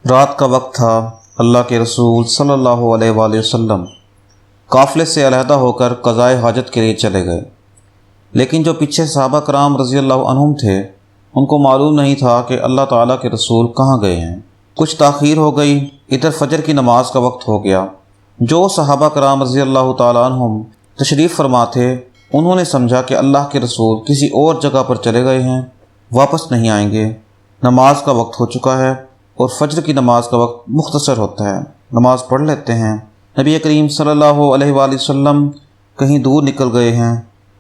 رات کا وقت تھا۔ اللہ کے رسول صلی اللہ علیہ وآلہ وسلم قافلے سے علیحدہ ہو کر قضائے حاجت کے لیے چلے گئے، لیکن جو پیچھے صحابہ کرام رضی اللہ عنہم تھے ان کو معلوم نہیں تھا کہ اللہ تعالیٰ کے رسول کہاں گئے ہیں۔ کچھ تاخیر ہو گئی، ادھر فجر کی نماز کا وقت ہو گیا۔ جو صحابہ کرام رضی اللہ تعالیٰ عنہم تشریف فرما تھے انہوں نے سمجھا کہ اللہ کے رسول کسی اور جگہ پر چلے گئے ہیں، واپس نہیں آئیں گے۔ نماز کا وقت ہو چکا ہے اور فجر کی نماز کا وقت مختصر ہوتا ہے، نماز پڑھ لیتے ہیں۔ نبی کریم صلی اللہ علیہ وآلہ وسلم کہیں دور نکل گئے ہیں،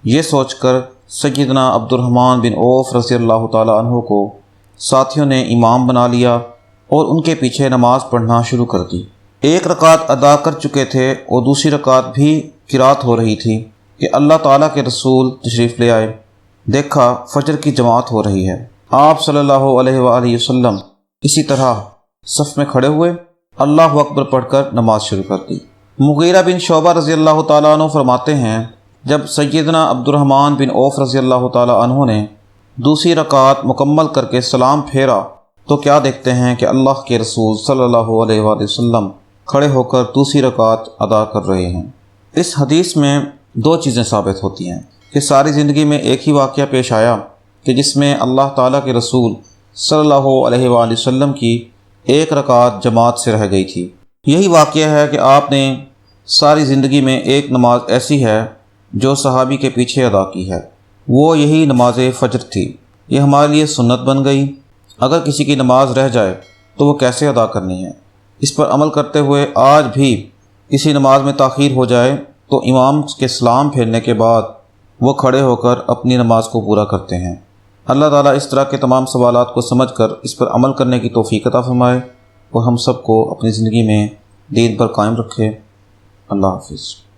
یہ سوچ کر سیدنا عبد الرحمن بن عوف رضی اللہ تعالیٰ عنہ کو ساتھیوں نے امام بنا لیا اور ان کے پیچھے نماز پڑھنا شروع کر دی۔ ایک رکعت ادا کر چکے تھے اور دوسری رکعت بھی قرات ہو رہی تھی کہ اللہ تعالیٰ کے رسول تشریف لے آئے۔ دیکھا فجر کی جماعت ہو رہی ہے۔ آپ صلی اللہ علیہ وآلہ وسلم اسی طرح صف میں کھڑے ہوئے، اللہ اکبر پڑھ کر نماز شروع کر دی۔ مغیرہ بن شعبہ رضی اللہ تعالیٰ عنہ فرماتے ہیں جب سیدنا عبد الرحمن بن عوف رضی اللہ تعالیٰ عنہ نے دوسری رکعت مکمل کر کے سلام پھیرا تو کیا دیکھتے ہیں کہ اللہ کے رسول صلی اللہ علیہ وآلہ وسلم کھڑے ہو کر دوسری رکعت ادا کر رہے ہیں۔ اس حدیث میں دو چیزیں ثابت ہوتی ہیں کہ ساری زندگی میں ایک ہی واقعہ پیش آیا کہ جس میں اللہ تعالیٰ کے رسول صلی اللہ علیہ وآلہ وسلم کی ایک رکعت جماعت سے رہ گئی تھی۔ یہی واقعہ ہے کہ آپ نے ساری زندگی میں ایک نماز ایسی ہے جو صحابی کے پیچھے ادا کی ہے، وہ یہی نماز فجر تھی۔ یہ ہمارے لیے سنت بن گئی۔ اگر کسی کی نماز رہ جائے تو وہ کیسے ادا کرنی ہے، اس پر عمل کرتے ہوئے آج بھی کسی نماز میں تاخیر ہو جائے تو امام کے سلام پھیرنے کے بعد وہ کھڑے ہو کر اپنی نماز کو پورا کرتے ہیں۔ اللہ تعالیٰ اس طرح کے تمام سوالات کو سمجھ کر اس پر عمل کرنے کی توفیق عطا فرمائے اور ہم سب کو اپنی زندگی میں دین پر قائم رکھے۔ اللہ حافظ۔